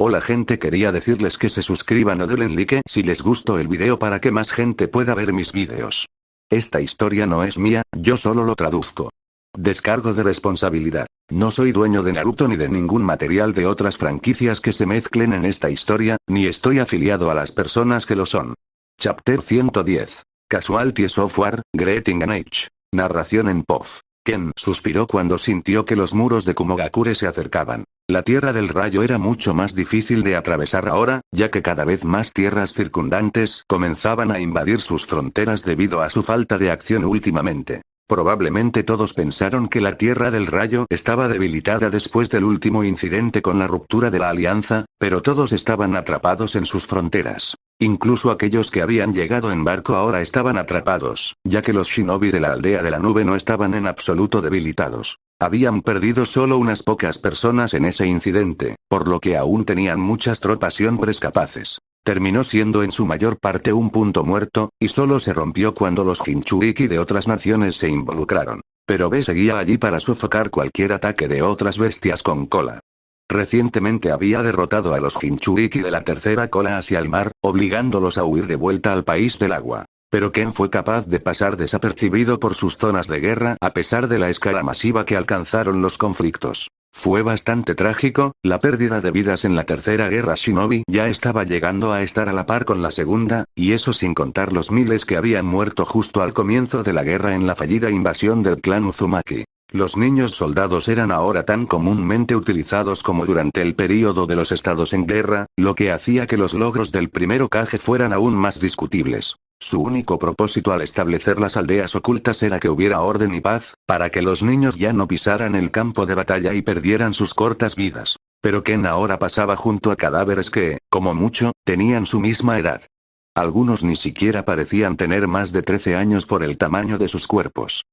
Hola gente, quería decirles que se suscriban o denle like si les gustó el video para que más gente pueda ver mis videos. Esta historia no es mía, yo solo lo traduzco. Descargo de responsabilidad. No soy dueño de Naruto ni de ningún material de otras franquicias que se mezclen en esta historia, ni estoy afiliado a las personas que lo son. Chapter 110. Casualty Software, Greeting and Age. Narración en POV. Ken suspiró cuando sintió que los muros de Kumogakure se acercaban. La Tierra del Rayo era mucho más difícil de atravesar ahora, ya que cada vez más tierras circundantes comenzaban a invadir sus fronteras debido a su falta de acción últimamente. Probablemente todos pensaron que la Tierra del Rayo estaba debilitada después del último incidente con la ruptura de la Alianza, pero todos estaban atrapados en sus fronteras. Incluso aquellos que habían llegado en barco ahora estaban atrapados, ya que los shinobi de la aldea de la nube no estaban en absoluto debilitados. Habían perdido solo unas pocas personas en ese incidente, por lo que aún tenían muchas tropas y hombres capaces. Terminó siendo en su mayor parte un punto muerto, y solo se rompió cuando los Jinchuriki de otras naciones se involucraron. Pero B seguía allí para sofocar cualquier ataque de otras bestias con cola. Recientemente había derrotado a los Jinchuriki de la tercera cola hacia el mar, obligándolos a huir de vuelta al país del agua. Pero Ken fue capaz de pasar desapercibido por sus zonas de guerra a pesar de la escala masiva que alcanzaron los conflictos. Fue bastante trágico, la pérdida de vidas en la tercera guerra shinobi ya estaba llegando a estar a la par con la segunda, y eso sin contar los miles que habían muerto justo al comienzo de la guerra en la fallida invasión del clan Uzumaki. Los niños soldados eran ahora tan comúnmente utilizados como durante el período de los estados en guerra, lo que hacía que los logros del primer Hokage fueran aún más discutibles. Su único propósito al establecer las aldeas ocultas era que hubiera orden y paz, para que los niños ya no pisaran el campo de batalla y perdieran sus cortas vidas. Pero Ken ahora pasaba junto a cadáveres que, como mucho, tenían su misma edad. Algunos ni siquiera parecían tener más de 13 años por el tamaño de sus cuerpos.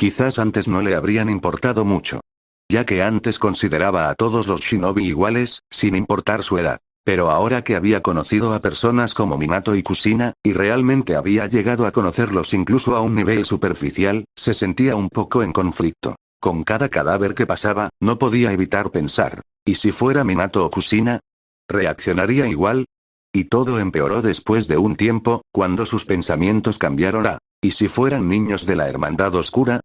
Quizás antes no le habrían importado mucho, ya que antes consideraba a todos los shinobi iguales, sin importar su edad. Pero ahora que había conocido a personas como Minato y Kushina, y realmente había llegado a conocerlos incluso a un nivel superficial, se sentía un poco en conflicto. Con cada cadáver que pasaba, no podía evitar pensar, ¿y si fuera Minato o Kushina? ¿Reaccionaría igual? Y todo empeoró después de un tiempo, cuando sus pensamientos cambiaron a, ¿y si fueran niños de la Hermandad Oscura?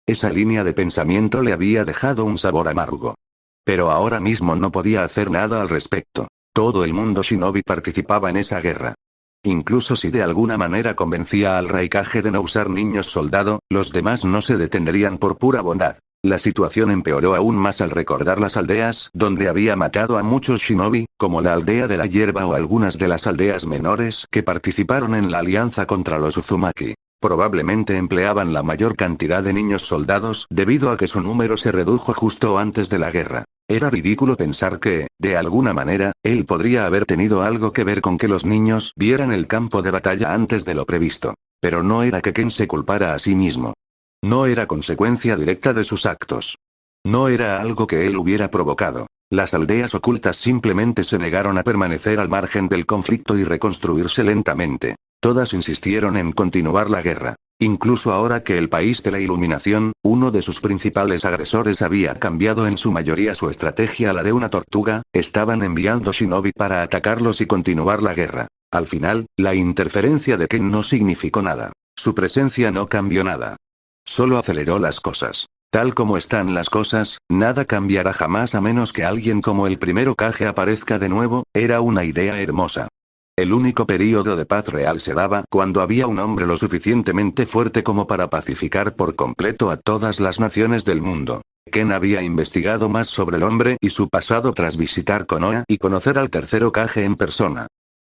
Esa línea de pensamiento le había dejado un sabor amargo. Pero ahora mismo no podía hacer nada al respecto. Todo el mundo shinobi participaba en esa guerra. Incluso si de alguna manera convencía al Raikage de no usar niños soldado, los demás no se detendrían por pura bondad. La situación empeoró aún más al recordar las aldeas donde había matado a muchos shinobi, como la aldea de la hierba o algunas de las aldeas menores que participaron en la alianza contra los Uzumaki. Probablemente empleaban la mayor cantidad de niños soldados debido a que su número se redujo justo antes de la guerra. Era ridículo pensar que, de alguna manera, él podría haber tenido algo que ver con que los niños vieran el campo de batalla antes de lo previsto. Pero no era que Ken se culpara a sí mismo. No era consecuencia directa de sus actos. No era algo que él hubiera provocado. Las aldeas ocultas simplemente se negaron a permanecer al margen del conflicto y reconstruirse lentamente. Todas insistieron en continuar la guerra. Incluso ahora que el país de la iluminación, uno de sus principales agresores había cambiado en su mayoría su estrategia a la de una tortuga, estaban enviando shinobi para atacarlos y continuar la guerra. Al final, la interferencia de Ken no significó nada. Su presencia no cambió nada. Solo aceleró las cosas. Tal como están las cosas, nada cambiará jamás a menos que alguien como el primer Hokage aparezca de nuevo, era una idea hermosa. El único período de paz real se daba cuando había un hombre lo suficientemente fuerte como para pacificar por completo a todas las naciones del mundo. Ken había investigado más sobre el hombre y su pasado tras visitar Konoha y conocer al tercer Hokage en persona.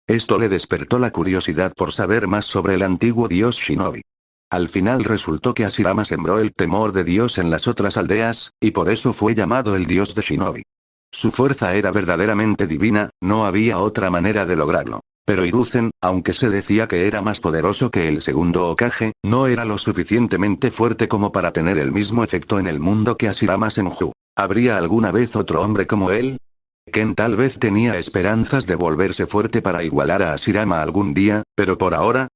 Esto le despertó la curiosidad por saber más sobre el antiguo dios shinobi. Al final resultó que Hashirama sembró el temor de Dios en las otras aldeas, y por eso fue llamado el dios de shinobi. Su fuerza era verdaderamente divina, no había otra manera de lograrlo. Pero Hiruzen, aunque se decía que era más poderoso que el segundo Hokage, no era lo suficientemente fuerte como para tener el mismo efecto en el mundo que Hashirama Senju. ¿Habría alguna vez otro hombre como él? Ken tal vez tenía esperanzas de volverse fuerte para igualar a Hashirama algún día, pero por ahora,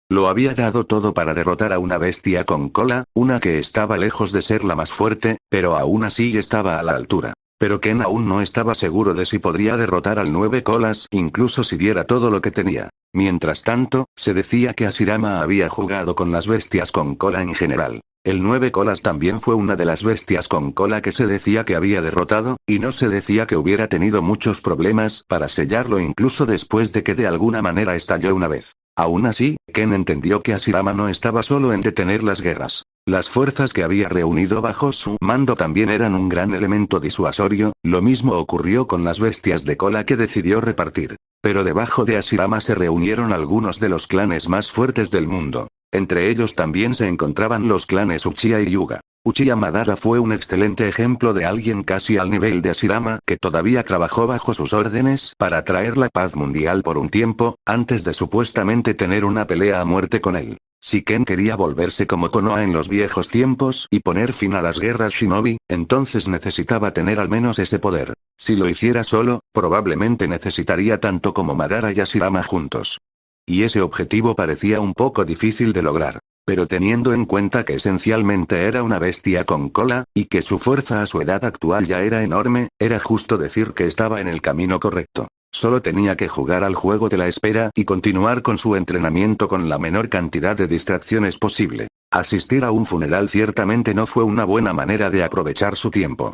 lo había dado todo para derrotar a una bestia con cola, una que estaba lejos de ser la más fuerte, pero aún así estaba a la altura. Pero Ken aún no estaba seguro de si podría derrotar al 9 colas incluso si diera todo lo que tenía. Mientras tanto, se decía que Hashirama había jugado con las bestias con cola en general. El 9 colas también fue una de las bestias con cola que se decía que había derrotado, y no se decía que hubiera tenido muchos problemas para sellarlo incluso después de que de alguna manera estalló una vez. Aún así, Ken entendió que Hashirama no estaba solo en detener las guerras. Las fuerzas que había reunido bajo su mando también eran un gran elemento disuasorio, lo mismo ocurrió con las bestias de cola que decidió repartir. Pero debajo de Hashirama se reunieron algunos de los clanes más fuertes del mundo. Entre ellos también se encontraban los clanes Uchiha y Hyuga. Uchiha Madara fue un excelente ejemplo de alguien casi al nivel de Hashirama que todavía trabajó bajo sus órdenes para traer la paz mundial por un tiempo, antes de supuestamente tener una pelea a muerte con él. Si Ken quería volverse como Konoha en los viejos tiempos y poner fin a las guerras shinobi, entonces necesitaba tener al menos ese poder. Si lo hiciera solo, probablemente necesitaría tanto como Madara y Hashirama juntos. Y ese objetivo parecía un poco difícil de lograr. Pero teniendo en cuenta que esencialmente era una bestia con cola, y que su fuerza a su edad actual ya era enorme, era justo decir que estaba en el camino correcto. Solo tenía que jugar al juego de la espera y continuar con su entrenamiento con la menor cantidad de distracciones posible. Asistir a un funeral ciertamente no fue una buena manera de aprovechar su tiempo.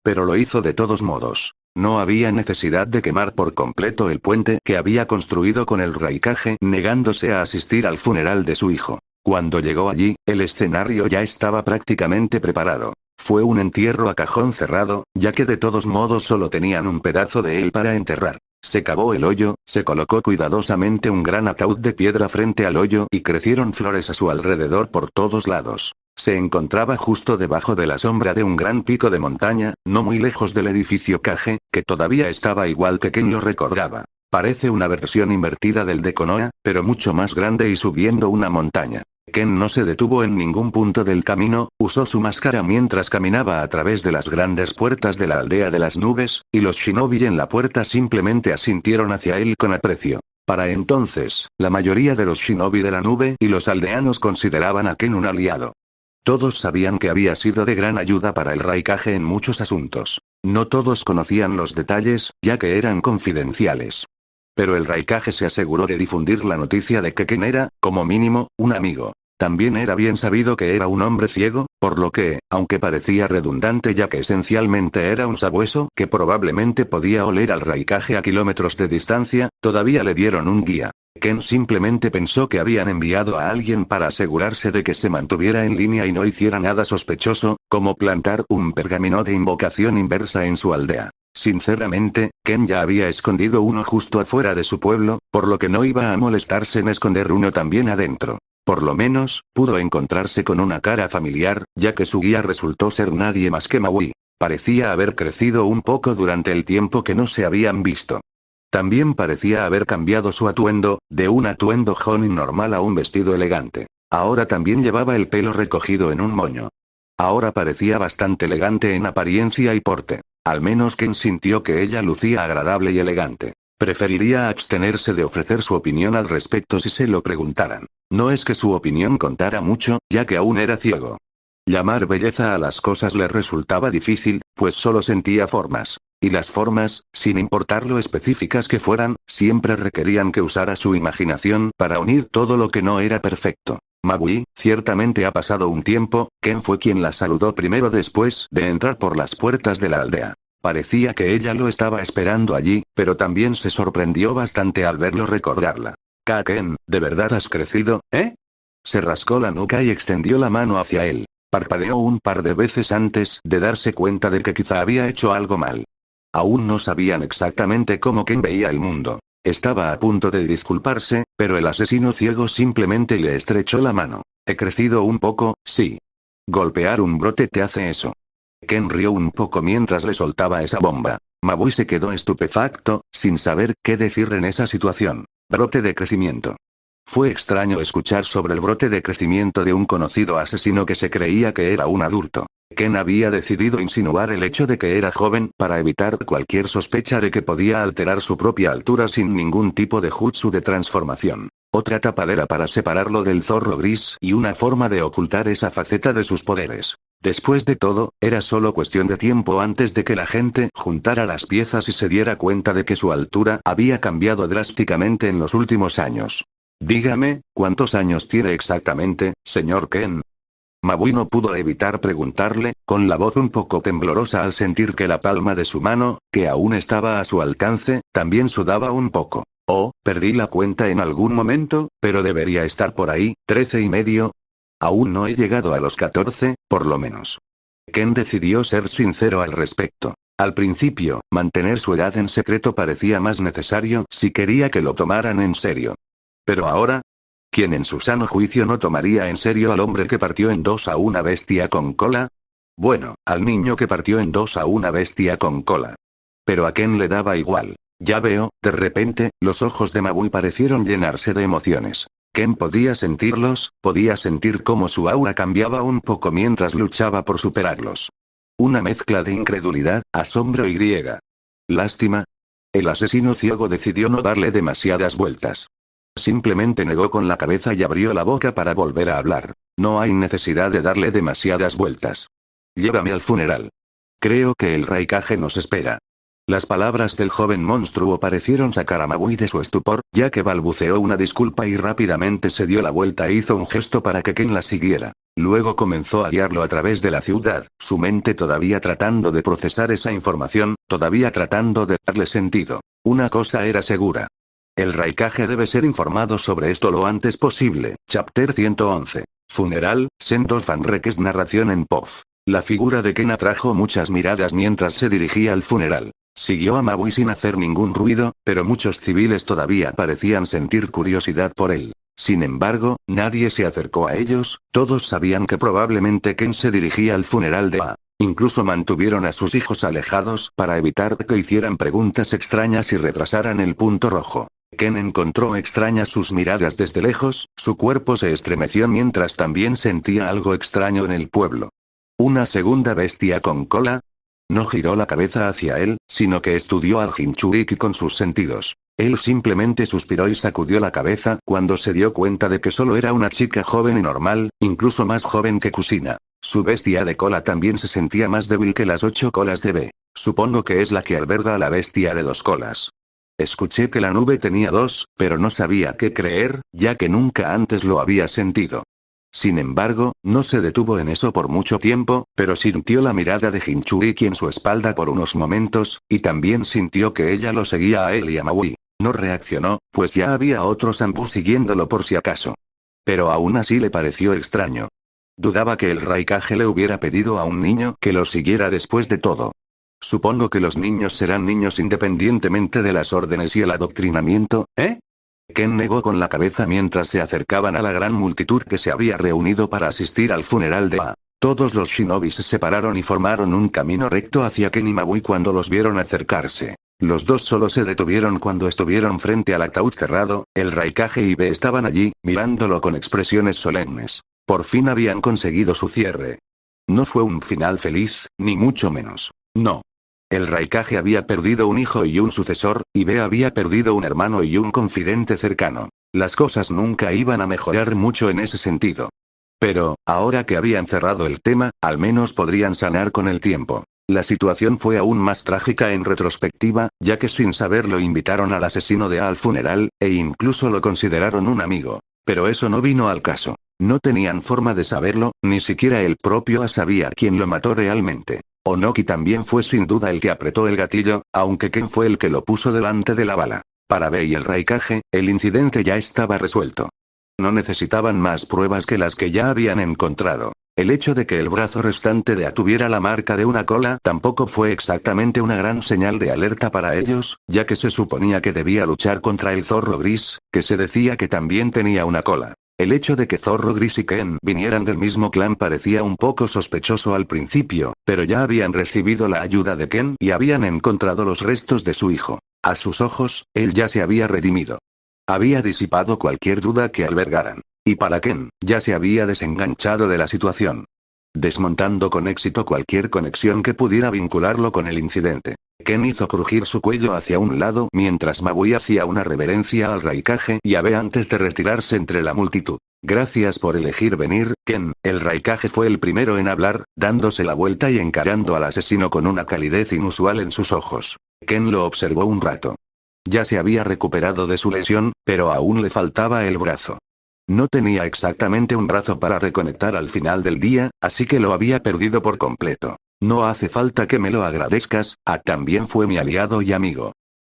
Pero lo hizo de todos modos. No había necesidad de quemar por completo el puente que había construido con el Raikage, negándose a asistir al funeral de su hijo. Cuando llegó allí, el escenario ya estaba prácticamente preparado. Fue un entierro a cajón cerrado, ya que de todos modos solo tenían un pedazo de él para enterrar. Se cavó el hoyo, se colocó cuidadosamente un gran ataúd de piedra frente al hoyo y crecieron flores a su alrededor por todos lados. Se encontraba justo debajo de la sombra de un gran pico de montaña, no muy lejos del edificio Kage, que todavía estaba igual que Ken lo recordaba. Parece una versión invertida del de Konoha, pero mucho más grande y subiendo una montaña. Ken no se detuvo en ningún punto del camino, usó su máscara mientras caminaba a través de las grandes puertas de la aldea de las nubes, y los shinobi en la puerta simplemente asintieron hacia él con aprecio. Para entonces, la mayoría de los shinobi de la nube y los aldeanos consideraban a Ken un aliado. Todos sabían que había sido de gran ayuda para el Raikage en muchos asuntos. No todos conocían los detalles, ya que eran confidenciales. Pero el Raikage se aseguró de difundir la noticia de que Ken era, como mínimo, un amigo. También era bien sabido que era un hombre ciego, por lo que, aunque parecía redundante ya que esencialmente era un sabueso que probablemente podía oler al Raikage a kilómetros de distancia, todavía le dieron un guía. Ken simplemente pensó que habían enviado a alguien para asegurarse de que se mantuviera en línea y no hiciera nada sospechoso, como plantar un pergamino de invocación inversa en su aldea. Sinceramente, Ken ya había escondido uno justo afuera de su pueblo, por lo que no iba a molestarse en esconder uno también adentro. Por lo menos, pudo encontrarse con una cara familiar, ya que su guía resultó ser nadie más que Maui. Parecía haber crecido un poco durante el tiempo que no se habían visto. También parecía haber cambiado su atuendo, de un atuendo jonin normal a un vestido elegante. Ahora también llevaba el pelo recogido en un moño. Ahora parecía bastante elegante en apariencia y porte. Al menos Ken sintió que ella lucía agradable y elegante. Preferiría abstenerse de ofrecer su opinión al respecto si se lo preguntaran. No es que su opinión contara mucho, ya que aún era ciego. Llamar belleza a las cosas le resultaba difícil, pues solo sentía formas. Y las formas, sin importar lo específicas que fueran, siempre requerían que usara su imaginación para unir todo lo que no era perfecto. Maui, ciertamente ha pasado un tiempo. Ken fue quien la saludó primero después de entrar por las puertas de la aldea. Parecía que ella lo estaba esperando allí, pero también se sorprendió bastante al verlo recordarla. Ken, ¿de verdad has crecido, eh? Se rascó la nuca y extendió la mano hacia él. Parpadeó un par de veces antes de darse cuenta de que quizá había hecho algo mal. Aún no sabían exactamente cómo Ken veía el mundo. Estaba a punto de disculparse, pero el asesino ciego simplemente le estrechó la mano. He crecido un poco, sí. Golpear un brote te hace eso. Ken rió un poco mientras le soltaba esa bomba. Maui se quedó estupefacto, sin saber qué decir en esa situación. Brote de crecimiento. Fue extraño escuchar sobre el brote de crecimiento de un conocido asesino que se creía que era un adulto. Ken había decidido insinuar el hecho de que era joven para evitar cualquier sospecha de que podía alterar su propia altura sin ningún tipo de jutsu de transformación. Otra tapadera para separarlo del zorro gris y una forma de ocultar esa faceta de sus poderes. Después de todo, era solo cuestión de tiempo antes de que la gente juntara las piezas y se diera cuenta de que su altura había cambiado drásticamente en los últimos años. Dígame, ¿cuántos años tiene exactamente, señor Ken? Mabui no pudo evitar preguntarle, con la voz un poco temblorosa al sentir que la palma de su mano, que aún estaba a su alcance, también sudaba un poco. Oh, perdí la cuenta en algún momento, pero debería estar por ahí, 13 y medio. Aún no he llegado a los 14, por lo menos. Ken decidió ser sincero al respecto. Al principio, mantener su edad en secreto parecía más necesario si quería que lo tomaran en serio. Pero ahora, ¿quién en su sano juicio no tomaría en serio al hombre que partió en dos a una bestia con cola? Bueno, al niño que partió en dos a una bestia con cola. Pero a Ken le daba igual. Ya veo, de repente, los ojos de Mabui parecieron llenarse de emociones. Ken podía sentirlos, podía sentir cómo su aura cambiaba un poco mientras luchaba por superarlos. Una mezcla de incredulidad, asombro y griega. Lástima. El asesino ciego decidió no darle demasiadas vueltas. Simplemente negó con la cabeza y abrió la boca para volver a hablar. No hay necesidad de darle demasiadas vueltas. Llévame al funeral. Creo que el Raikage nos espera. Las palabras del joven monstruo parecieron sacar a Mabui de su estupor, ya que balbuceó una disculpa y rápidamente se dio la vuelta e hizo un gesto para que Ken la siguiera. Luego comenzó a guiarlo a través de la ciudad, su mente todavía tratando de procesar esa información, todavía tratando de darle sentido. Una cosa era segura. El Raikage debe ser informado sobre esto lo antes posible. Chapter 111. Funeral, Sendo Fanreques narración en POV. La figura de Ken atrajo muchas miradas mientras se dirigía al funeral. Siguió a Mabui sin hacer ningún ruido, pero muchos civiles todavía parecían sentir curiosidad por él. Sin embargo, nadie se acercó a ellos, todos sabían que probablemente Ken se dirigía al funeral de A. Incluso mantuvieron a sus hijos alejados para evitar que hicieran preguntas extrañas y retrasaran el punto rojo. Ken encontró extrañas sus miradas desde lejos, su cuerpo se estremeció mientras también sentía algo extraño en el pueblo. ¿Una segunda bestia con cola? No giró la cabeza hacia él, sino que estudió al Jinchuriki con sus sentidos. Él simplemente suspiró y sacudió la cabeza cuando se dio cuenta de que solo era una chica joven y normal, incluso más joven que Kusina. Su bestia de cola también se sentía más débil que las 8 colas de B. Supongo que es la que alberga a la bestia de 2 colas. Escuché que la nube tenía 2, pero no sabía qué creer, ya que nunca antes lo había sentido. Sin embargo, no se detuvo en eso por mucho tiempo, pero sintió la mirada de Jinchuriki en su espalda por unos momentos, y también sintió que ella lo seguía a él y a Maui. No reaccionó, pues ya había otro Sambu siguiéndolo por si acaso. Pero aún así le pareció extraño. Dudaba que el Raikage le hubiera pedido a un niño que lo siguiera después de todo. Supongo que los niños serán niños independientemente de las órdenes y el adoctrinamiento, ¿eh? Ken negó con la cabeza mientras se acercaban a la gran multitud que se había reunido para asistir al funeral de A. Todos los shinobi se separaron y formaron un camino recto hacia Ken y Mabui cuando los vieron acercarse. Los dos solo se detuvieron cuando estuvieron frente al ataúd cerrado, el Raikage y B estaban allí, mirándolo con expresiones solemnes. Por fin habían conseguido su cierre. No fue un final feliz, ni mucho menos. No. El Raikage había perdido un hijo y un sucesor, y B había perdido un hermano y un confidente cercano. Las cosas nunca iban a mejorar mucho en ese sentido. Pero, ahora que habían cerrado el tema, al menos podrían sanar con el tiempo. La situación fue aún más trágica en retrospectiva, ya que sin saberlo invitaron al asesino de A al funeral, e incluso lo consideraron un amigo. Pero eso no vino al caso. No tenían forma de saberlo, ni siquiera el propio A sabía quién lo mató realmente. Onoki también fue sin duda el que apretó el gatillo, aunque Ken fue el que lo puso delante de la bala. Para B y el Raikage, el incidente ya estaba resuelto. No necesitaban más pruebas que las que ya habían encontrado. El hecho de que el brazo restante de A tuviera la marca de una cola tampoco fue exactamente una gran señal de alerta para ellos, ya que se suponía que debía luchar contra el zorro gris, que se decía que también tenía una cola. El hecho de que Zorro Gris y Ken vinieran del mismo clan parecía un poco sospechoso al principio, pero ya habían recibido la ayuda de Ken y habían encontrado los restos de su hijo. A sus ojos, él ya se había redimido. Había disipado cualquier duda que albergaran. Y para Ken, ya se había desenganchado de la situación. desmontando con éxito cualquier conexión que pudiera vincularlo con el incidente. Ken hizo crujir su cuello hacia un lado mientras Mabui hacía una reverencia al Raikage y Abe antes de retirarse entre la multitud. Gracias por elegir venir, Ken. El Raikage fue el primero en hablar, dándose la vuelta y encarando al asesino con una calidez inusual en sus ojos. Ken lo observó un rato. Ya se había recuperado de su lesión, pero aún le faltaba el brazo. No tenía exactamente un brazo para reconectar al final del día, así que lo había perdido por completo. No hace falta que me lo agradezcas, también fue mi aliado y amigo.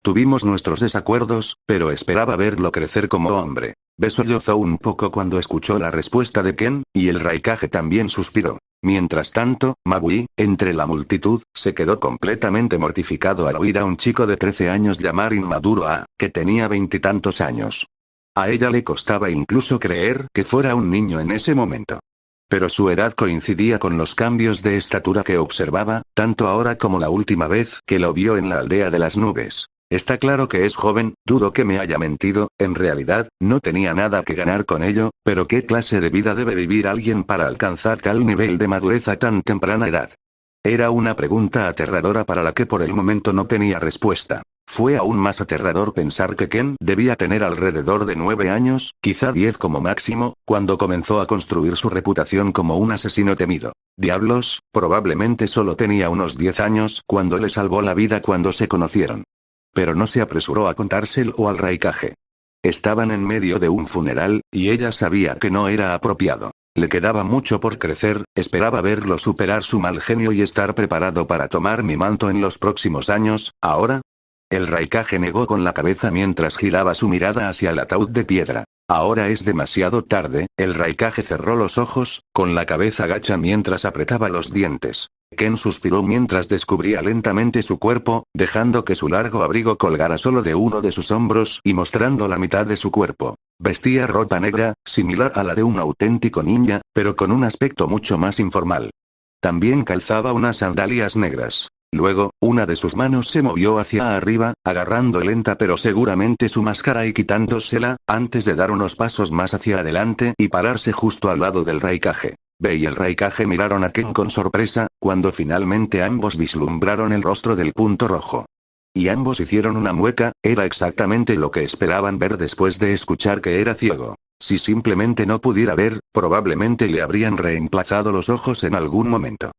Tuvimos nuestros desacuerdos, pero esperaba verlo crecer como hombre. Be sollozó un poco cuando escuchó la respuesta de Ken, y el Raikage también suspiró. Mientras tanto, Mabui, entre la multitud, se quedó completamente mortificado al oír a un chico de 13 años llamar inmaduro a, que tenía 20 y tantos años. A ella le costaba incluso creer que fuera un niño en ese momento. Pero su edad coincidía con los cambios de estatura que observaba, tanto ahora como la última vez que lo vio en la aldea de las nubes. Está claro que es joven, dudo que me haya mentido, en realidad, no tenía nada que ganar con ello, pero ¿qué clase de vida debe vivir alguien para alcanzar tal nivel de madurez a tan temprana edad? Era una pregunta aterradora para la que por el momento no tenía respuesta. Fue aún más aterrador pensar que Ken debía tener alrededor de 9 años, quizá 10 como máximo, cuando comenzó a construir su reputación como un asesino temido. Diablos, probablemente solo tenía unos 10 años cuando le salvó la vida cuando se conocieron. Pero no se apresuró a contárselo al Raikage. Estaban en medio de un funeral, y ella sabía que no era apropiado. Le quedaba mucho por crecer, esperaba verlo superar su mal genio y estar preparado para tomar mi manto en los próximos años, ¿ahora? El Raikage negó con la cabeza mientras giraba su mirada hacia el ataúd de piedra. Ahora es demasiado tarde, el Raikage cerró los ojos, con la cabeza gacha mientras apretaba los dientes. Ken suspiró mientras descubría lentamente su cuerpo, dejando que su largo abrigo colgara solo de uno de sus hombros y mostrando la mitad de su cuerpo. Vestía ropa negra, similar a la de un auténtico ninja, pero con un aspecto mucho más informal. También calzaba unas sandalias negras. Luego, una de sus manos se movió hacia arriba, agarrando lenta pero seguramente su máscara y quitándosela, antes de dar unos pasos más hacia adelante y pararse justo al lado del Raikage. Be y el Raikage miraron a Ken con sorpresa, cuando finalmente ambos vislumbraron el rostro del punto rojo. Y ambos hicieron una mueca, era exactamente lo que esperaban ver después de escuchar que era ciego. Si simplemente no pudiera ver, probablemente le habrían reemplazado los ojos en algún momento.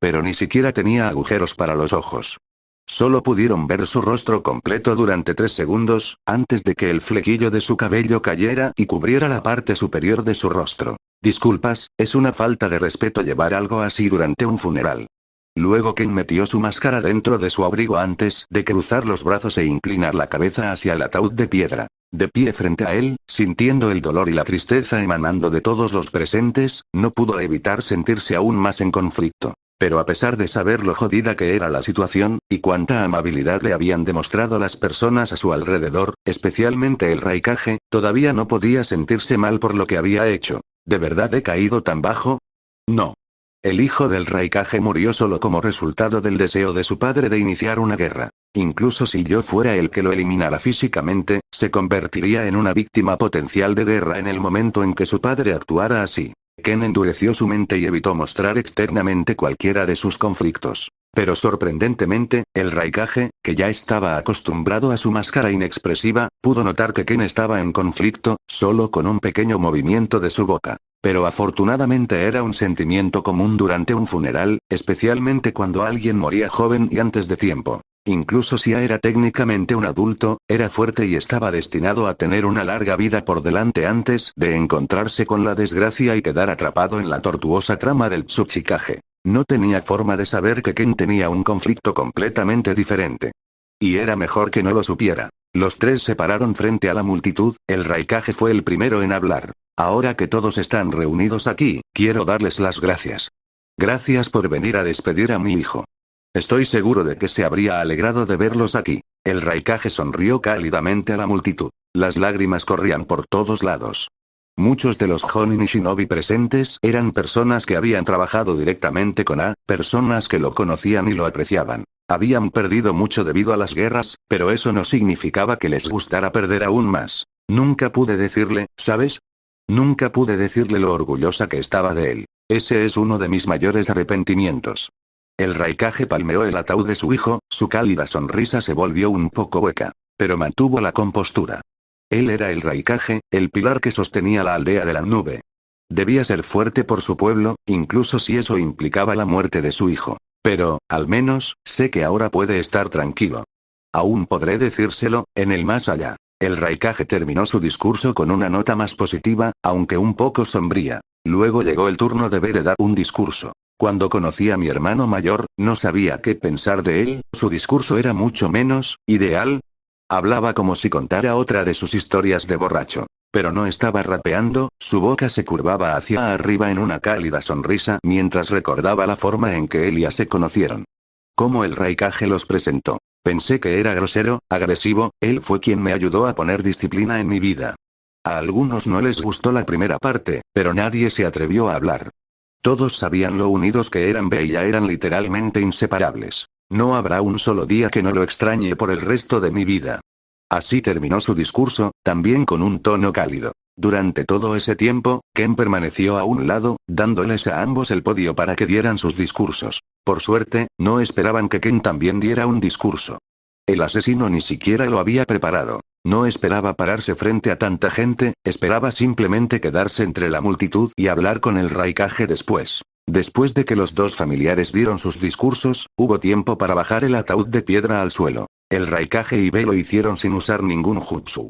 Pero ni siquiera tenía agujeros para los ojos. Solo pudieron ver su rostro completo durante 3 segundos, antes de que el flequillo de su cabello cayera y cubriera la parte superior de su rostro. Disculpas, es una falta de respeto llevar algo así durante un funeral. Luego Ken metió su máscara dentro de su abrigo antes de cruzar los brazos e inclinar la cabeza hacia el ataúd de piedra. De pie frente a él, sintiendo el dolor y la tristeza emanando de todos los presentes, no pudo evitar sentirse aún más en conflicto. Pero a pesar de saber lo jodida que era la situación, y cuánta amabilidad le habían demostrado las personas a su alrededor, especialmente el Raikage, todavía no podía sentirse mal por lo que había hecho. ¿De verdad he caído tan bajo? No. El hijo del Raikage murió solo como resultado del deseo de su padre de iniciar una guerra. Incluso si yo fuera el que lo eliminara físicamente, se convertiría en una víctima potencial de guerra en el momento en que su padre actuara así. Ken endureció su mente y evitó mostrar externamente cualquiera de sus conflictos. Pero sorprendentemente, el Raikage, que ya estaba acostumbrado a su máscara inexpresiva, pudo notar que Ken estaba en conflicto, solo con un pequeño movimiento de su boca. Pero afortunadamente era un sentimiento común durante un funeral, especialmente cuando alguien moría joven y antes de tiempo. Incluso si era técnicamente un adulto, era fuerte y estaba destinado a tener una larga vida por delante antes de encontrarse con la desgracia y quedar atrapado en la tortuosa trama del Tsuchikage. No tenía forma de saber que Ken tenía un conflicto completamente diferente. Y era mejor que no lo supiera. Los tres se pararon frente a la multitud, el Raikage fue el primero en hablar. Ahora que todos están reunidos aquí, quiero darles las gracias. Gracias por venir a despedir a mi hijo. Estoy seguro de que se habría alegrado de verlos aquí. El Raikage sonrió cálidamente a la multitud. Las lágrimas corrían por todos lados. Muchos de los Jonin y Shinobi presentes eran personas que habían trabajado directamente con personas que lo conocían y lo apreciaban. Habían perdido mucho debido a las guerras, pero eso no significaba que les gustara perder aún más. Nunca pude decirle, ¿sabes? Nunca pude decirle lo orgullosa que estaba de él. Ese es uno de mis mayores arrepentimientos. El Raikage palmeó el ataúd de su hijo, su cálida sonrisa se volvió un poco hueca. Pero mantuvo la compostura. Él era el Raikage, el pilar que sostenía la aldea de la nube. Debía ser fuerte por su pueblo, incluso si eso implicaba la muerte de su hijo. Pero, al menos, sé que ahora puede estar tranquilo. Aún podré decírselo, en el más allá. El Raikage terminó su discurso con una nota más positiva, aunque un poco sombría. Luego llegó el turno de Bere dar un discurso. Cuando conocí a mi hermano mayor, no sabía qué pensar de él, su discurso era mucho menos ideal. Hablaba como si contara otra de sus historias de borracho. Pero no estaba rapeando, su boca se curvaba hacia arriba en una cálida sonrisa mientras recordaba la forma en que él y Aya se conocieron. Cómo el Raikage los presentó. Pensé que era grosero, agresivo, él fue quien me ayudó a poner disciplina en mi vida. A algunos no les gustó la primera parte, pero nadie se atrevió a hablar. Todos sabían lo unidos que eran. Be y Aya eran literalmente inseparables. No habrá un solo día que no lo extrañe por el resto de mi vida. Así terminó su discurso, también con un tono cálido. Durante todo ese tiempo, Ken permaneció a un lado, dándoles a ambos el podio para que dieran sus discursos. Por suerte, no esperaban que Ken también diera un discurso. El asesino ni siquiera lo había preparado. No esperaba pararse frente a tanta gente, esperaba simplemente quedarse entre la multitud y hablar con el Raikage después. Después de que los dos familiares dieron sus discursos, hubo tiempo para bajar el ataúd de piedra al suelo. El Raikage y Be lo hicieron sin usar ningún jutsu.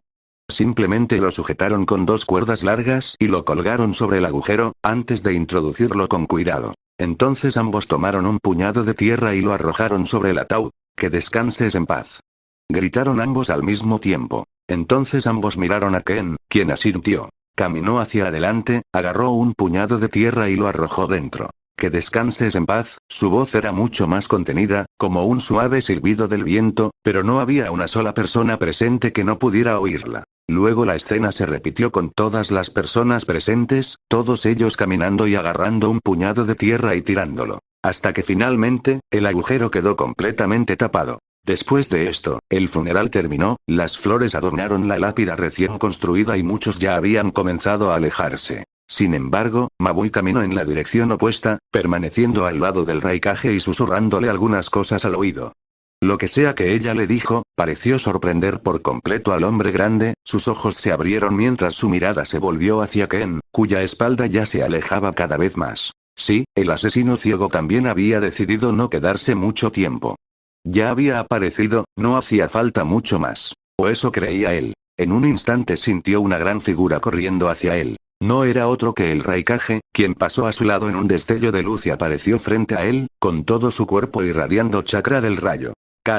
Simplemente lo sujetaron con dos cuerdas largas y lo colgaron sobre el agujero, antes de introducirlo con cuidado. Entonces ambos tomaron un puñado de tierra y lo arrojaron sobre el ataúd. Que descanses en paz. Gritaron ambos al mismo tiempo. Entonces ambos miraron a Ken, quien asintió. Caminó hacia adelante, agarró un puñado de tierra y lo arrojó dentro. Que descanses en paz, su voz era mucho más contenida, como un suave silbido del viento, pero no había una sola persona presente que no pudiera oírla. Luego la escena se repitió con todas las personas presentes, todos ellos caminando y agarrando un puñado de tierra y tirándolo. Hasta que finalmente, el agujero quedó completamente tapado. Después de esto, el funeral terminó, las flores adornaron la lápida recién construida y muchos ya habían comenzado a alejarse. Sin embargo, Mabui caminó en la dirección opuesta, permaneciendo al lado del Raikage y susurrándole algunas cosas al oído. Lo que sea que ella le dijo, pareció sorprender por completo al hombre grande, sus ojos se abrieron mientras su mirada se volvió hacia Ken, cuya espalda ya se alejaba cada vez más. Sí, el asesino ciego también había decidido no quedarse mucho tiempo. Ya había aparecido, no hacía falta mucho más. O eso creía él. En un instante sintió una gran figura corriendo hacia él. No era otro que el Raikage, quien pasó a su lado en un destello de luz y apareció frente a él, con todo su cuerpo irradiando chakra del rayo.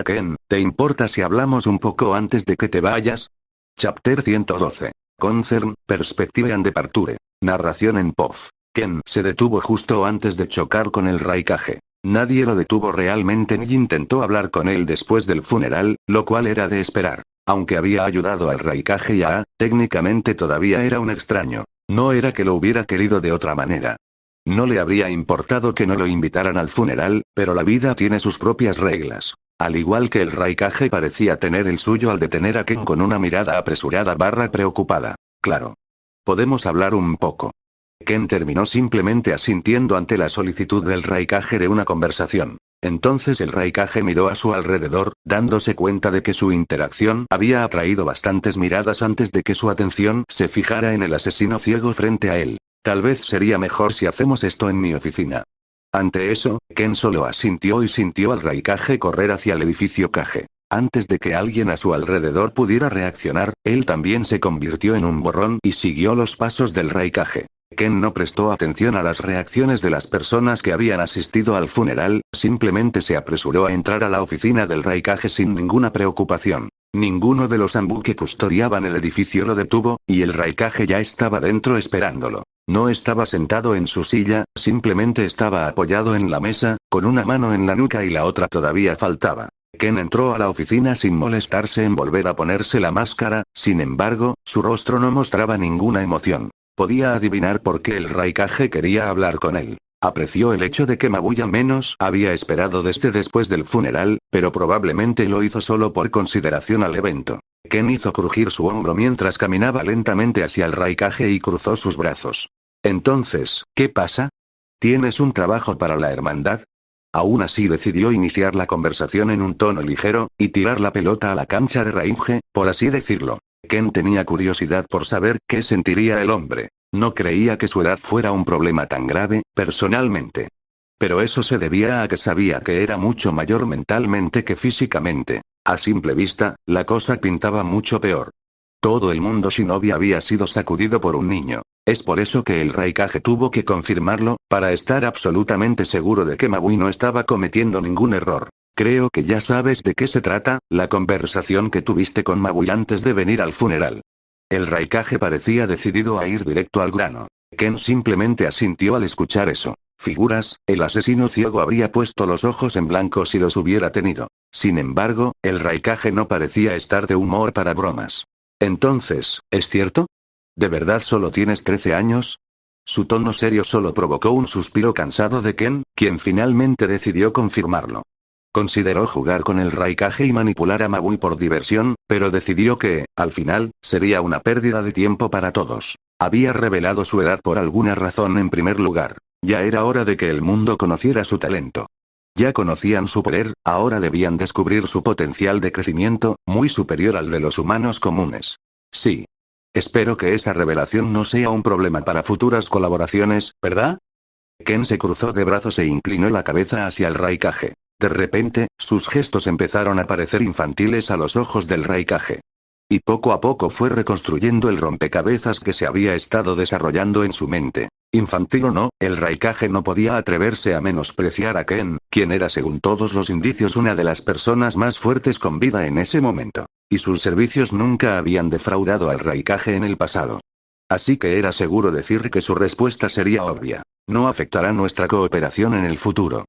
Ken, ¿te importa si hablamos un poco antes de que te vayas? Chapter 112. Concern, Perspective and Departure. Narración en POV. Ken se detuvo justo antes de chocar con el Raikage. Nadie lo detuvo realmente ni intentó hablar con él después del funeral, lo cual era de esperar. Aunque había ayudado al Raikage y a Aya, técnicamente todavía era un extraño. No era que lo hubiera querido de otra manera. No le habría importado que no lo invitaran al funeral, pero la vida tiene sus propias reglas. Al igual que el Raikage parecía tener el suyo al detener a Ken con una mirada apresurada / preocupada. Claro. Podemos hablar un poco. Ken terminó simplemente asintiendo ante la solicitud del Raikage de una conversación. Entonces el Raikage miró a su alrededor, dándose cuenta de que su interacción había atraído bastantes miradas antes de que su atención se fijara en el asesino ciego frente a él. Tal vez sería mejor si hacemos esto en mi oficina. Ante eso, Ken solo asintió y sintió al Raikage correr hacia el edificio Kage. Antes de que alguien a su alrededor pudiera reaccionar, él también se convirtió en un borrón y siguió los pasos del Raikage. Ken no prestó atención a las reacciones de las personas que habían asistido al funeral, simplemente se apresuró a entrar a la oficina del Raikage sin ninguna preocupación. Ninguno de los Anbu que custodiaban el edificio lo detuvo, y el Raikage ya estaba dentro esperándolo. No estaba sentado en su silla, simplemente estaba apoyado en la mesa, con una mano en la nuca y la otra todavía faltaba. Ken entró a la oficina sin molestarse en volver a ponerse la máscara, sin embargo, su rostro no mostraba ninguna emoción. Podía adivinar por qué el Raikage quería hablar con él. Apreció el hecho de que Mabui al menos había esperado desde después del funeral, pero probablemente lo hizo solo por consideración al evento. Ken hizo crujir su hombro mientras caminaba lentamente hacia el Raikage y cruzó sus brazos. Entonces, ¿qué pasa? ¿Tienes un trabajo para la hermandad? Aún así decidió iniciar la conversación en un tono ligero, y tirar la pelota a la cancha de Raige, por así decirlo. Ken tenía curiosidad por saber qué sentiría el hombre. No creía que su edad fuera un problema tan grave, personalmente. Pero eso se debía a que sabía que era mucho mayor mentalmente que físicamente. A simple vista, la cosa pintaba mucho peor. Todo el mundo Shinobi había sido sacudido por un niño. Es por eso que el Raikage tuvo que confirmarlo, para estar absolutamente seguro de que Mabui no estaba cometiendo ningún error. Creo que ya sabes de qué se trata, la conversación que tuviste con Mabui antes de venir al funeral. El Raikage parecía decidido a ir directo al grano. Ken simplemente asintió al escuchar eso. Figuras, el asesino ciego habría puesto los ojos en blanco si los hubiera tenido. Sin embargo, el Raikage no parecía estar de humor para bromas. Entonces, ¿es cierto? ¿De verdad solo tienes 13 años? Su tono serio solo provocó un suspiro cansado de Ken, quien finalmente decidió confirmarlo. Consideró jugar con el Raikage y manipular a Mabui por diversión, pero decidió que, al final, sería una pérdida de tiempo para todos. Había revelado su edad por alguna razón en primer lugar. Ya era hora de que el mundo conociera su talento. Ya conocían su poder, ahora debían descubrir su potencial de crecimiento, muy superior al de los humanos comunes. Sí. Espero que esa revelación no sea un problema para futuras colaboraciones, ¿verdad? Ken se cruzó de brazos e inclinó la cabeza hacia el Raikage. De repente, sus gestos empezaron a parecer infantiles a los ojos del Raikage. Y poco a poco fue reconstruyendo el rompecabezas que se había estado desarrollando en su mente. Infantil o no, el Raikage no podía atreverse a menospreciar a Ken, quien era según todos los indicios una de las personas más fuertes con vida en ese momento. Y sus servicios nunca habían defraudado al Raikage en el pasado. Así que era seguro decir que su respuesta sería obvia. No afectará nuestra cooperación en el futuro.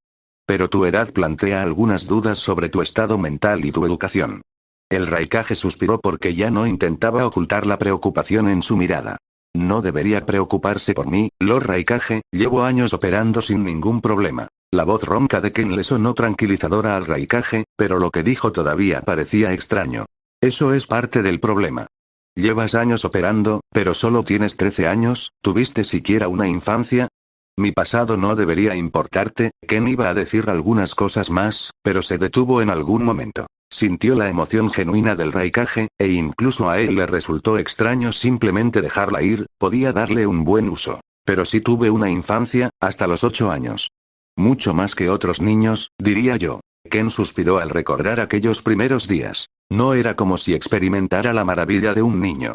Pero tu edad plantea algunas dudas sobre tu estado mental y tu educación. El Raikage suspiró porque ya no intentaba ocultar la preocupación en su mirada. No debería preocuparse por mí, Lord Raikage, llevo años operando sin ningún problema. La voz ronca de Ken le sonó tranquilizadora al Raikage, pero lo que dijo todavía parecía extraño. Eso es parte del problema. Llevas años operando, pero solo tienes 13 años, ¿tuviste siquiera una infancia? Mi pasado no debería importarte. Ken iba a decir algunas cosas más, pero se detuvo en algún momento. Sintió la emoción genuina del Raikage, e incluso a él le resultó extraño simplemente dejarla ir, podía darle un buen uso. Pero sí tuve una infancia, hasta los 8 años. Mucho más que otros niños, diría yo. Ken suspiró al recordar aquellos primeros días. No era como si experimentara la maravilla de un niño.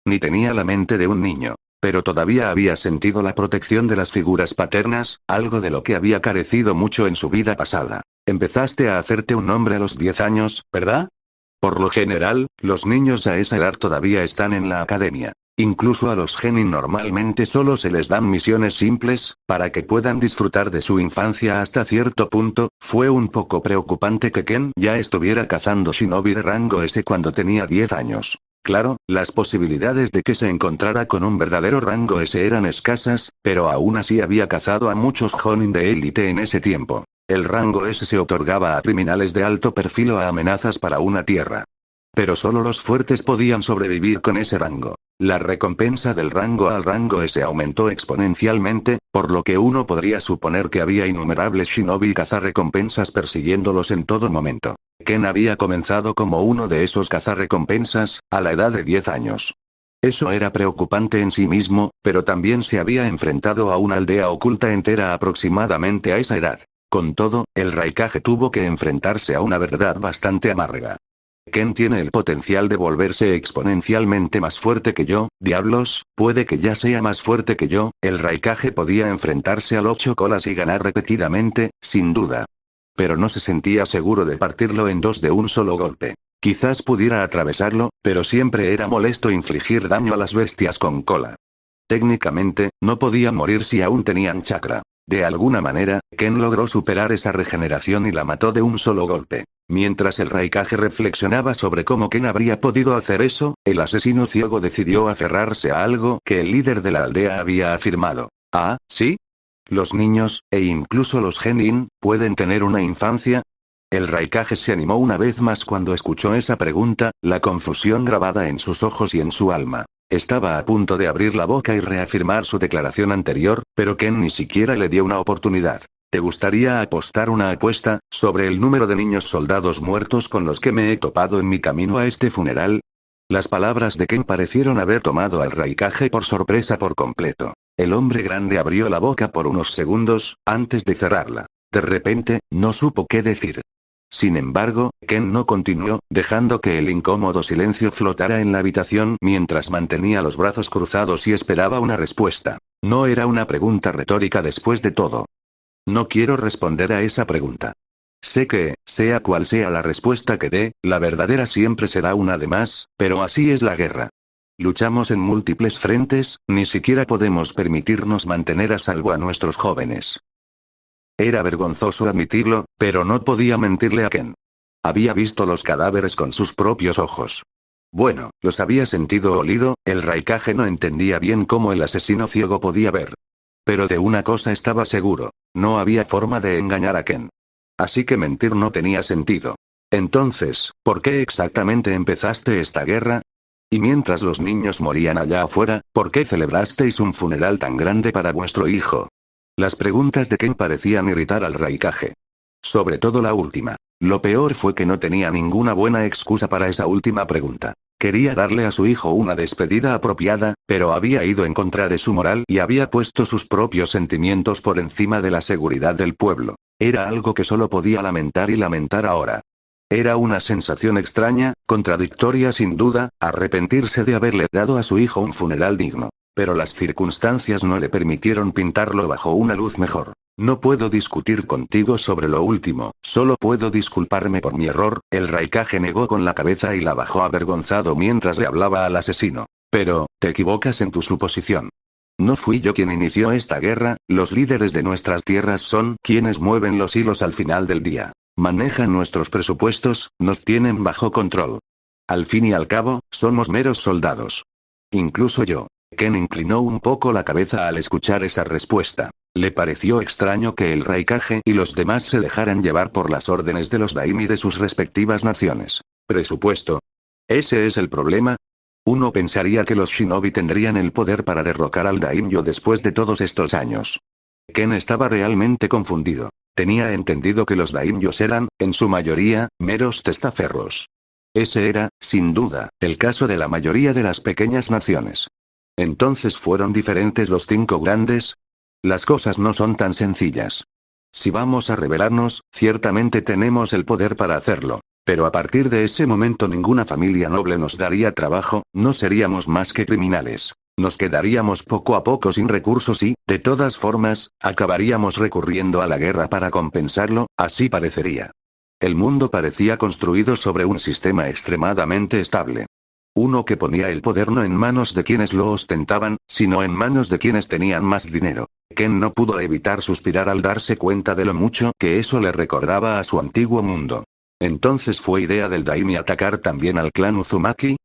Ni tenía la mente de un niño. Pero todavía había sentido la protección de las figuras paternas, algo de lo que había carecido mucho en su vida pasada. Empezaste a hacerte un nombre a los 10 años, ¿verdad? Por lo general, los niños a esa edad todavía están en la academia. Incluso a los genin normalmente solo se les dan misiones simples, para que puedan disfrutar de su infancia hasta cierto punto. Fue un poco preocupante que Ken ya estuviera cazando shinobi de rango S cuando tenía 10 años. Claro, las posibilidades de que se encontrara con un verdadero rango S eran escasas, pero aún así había cazado a muchos jonin de élite en ese tiempo. El rango S se otorgaba a criminales de alto perfil o a amenazas para una tierra. Pero solo los fuertes podían sobrevivir con ese rango. La recompensa del rango A al rango S aumentó exponencialmente, por lo que uno podría suponer que había innumerables shinobi cazarrecompensas persiguiéndolos en todo momento. Ken había comenzado como uno de esos cazarrecompensas, a la edad de 10 años. Eso era preocupante en sí mismo, pero también se había enfrentado a una aldea oculta entera aproximadamente a esa edad. Con todo, el Raikage tuvo que enfrentarse a una verdad bastante amarga. Ken tiene el potencial de volverse exponencialmente más fuerte que yo, diablos, puede que ya sea más fuerte que yo. El Raikage podía enfrentarse al 8 colas y ganar repetidamente, sin duda. Pero no se sentía seguro de partirlo en dos de un solo golpe. Quizás pudiera atravesarlo, pero siempre era molesto infligir daño a las bestias con cola. Técnicamente, no podía morir si aún tenían chakra. De alguna manera, Ken logró superar esa regeneración y la mató de un solo golpe. Mientras el Raikage reflexionaba sobre cómo Ken habría podido hacer eso, el asesino ciego decidió aferrarse a algo que el líder de la aldea había afirmado. ¿Ah, sí? ¿Los niños, e incluso los genin, pueden tener una infancia? El Raikage se animó una vez más cuando escuchó esa pregunta, la confusión grabada en sus ojos y en su alma. Estaba a punto de abrir la boca y reafirmar su declaración anterior, pero Ken ni siquiera le dio una oportunidad. ¿Te gustaría apostar una apuesta sobre el número de niños soldados muertos con los que me he topado en mi camino a este funeral? Las palabras de Ken parecieron haber tomado al Raikage por sorpresa por completo. El hombre grande abrió la boca por unos segundos, antes de cerrarla. De repente, no supo qué decir. Sin embargo, Ken no continuó, dejando que el incómodo silencio flotara en la habitación mientras mantenía los brazos cruzados y esperaba una respuesta. No era una pregunta retórica después de todo. No quiero responder a esa pregunta. Sé que, sea cual sea la respuesta que dé, la verdadera siempre será una de más, pero así es la guerra. Luchamos en múltiples frentes, ni siquiera podemos permitirnos mantener a salvo a nuestros jóvenes. Era vergonzoso admitirlo, pero no podía mentirle a Ken. Había visto los cadáveres con sus propios ojos. Bueno, los había sentido o olido, el Raikage no entendía bien cómo el asesino ciego podía ver. Pero de una cosa estaba seguro, no había forma de engañar a Ken. Así que mentir no tenía sentido. Entonces, ¿por qué exactamente empezaste esta guerra? Y mientras los niños morían allá afuera, ¿por qué celebrasteis un funeral tan grande para vuestro hijo? Las preguntas de Ken parecían irritar al Raikage. Sobre todo la última. Lo peor fue que no tenía ninguna buena excusa para esa última pregunta. Quería darle a su hijo una despedida apropiada, pero había ido en contra de su moral y había puesto sus propios sentimientos por encima de la seguridad del pueblo. Era algo que solo podía lamentar y lamentar ahora. Era una sensación extraña, contradictoria sin duda, arrepentirse de haberle dado a su hijo un funeral digno. Pero las circunstancias no le permitieron pintarlo bajo una luz mejor. No puedo discutir contigo sobre lo último, solo puedo disculparme por mi error. El Raikage negó con la cabeza y la bajó avergonzado mientras le hablaba al asesino. Pero, te equivocas en tu suposición. No fui yo quien inició esta guerra, los líderes de nuestras tierras son quienes mueven los hilos al final del día. Manejan nuestros presupuestos, nos tienen bajo control. Al fin y al cabo, somos meros soldados. Incluso yo. Ken inclinó un poco la cabeza al escuchar esa respuesta. Le pareció extraño que el Raikage y los demás se dejaran llevar por las órdenes de los daimi de sus respectivas naciones. ¿Presupuesto? ¿Ese es el problema? Uno pensaría que los shinobi tendrían el poder para derrocar al daimyo después de todos estos años. Ken estaba realmente confundido. Tenía entendido que los daimyos eran, en su mayoría, meros testaferros. Ese era, sin duda, el caso de la mayoría de las pequeñas naciones. ¿Entonces fueron diferentes los 5 grandes? Las cosas no son tan sencillas. Si vamos a rebelarnos, ciertamente tenemos el poder para hacerlo. Pero a partir de ese momento ninguna familia noble nos daría trabajo, no seríamos más que criminales. Nos quedaríamos poco a poco sin recursos y, de todas formas, acabaríamos recurriendo a la guerra para compensarlo, así parecería. El mundo parecía construido sobre un sistema extremadamente estable. Uno que ponía el poder no en manos de quienes lo ostentaban, sino en manos de quienes tenían más dinero. Ken no pudo evitar suspirar al darse cuenta de lo mucho que eso le recordaba a su antiguo mundo. ¿Entonces fue idea del daimi atacar también al clan Uzumaki?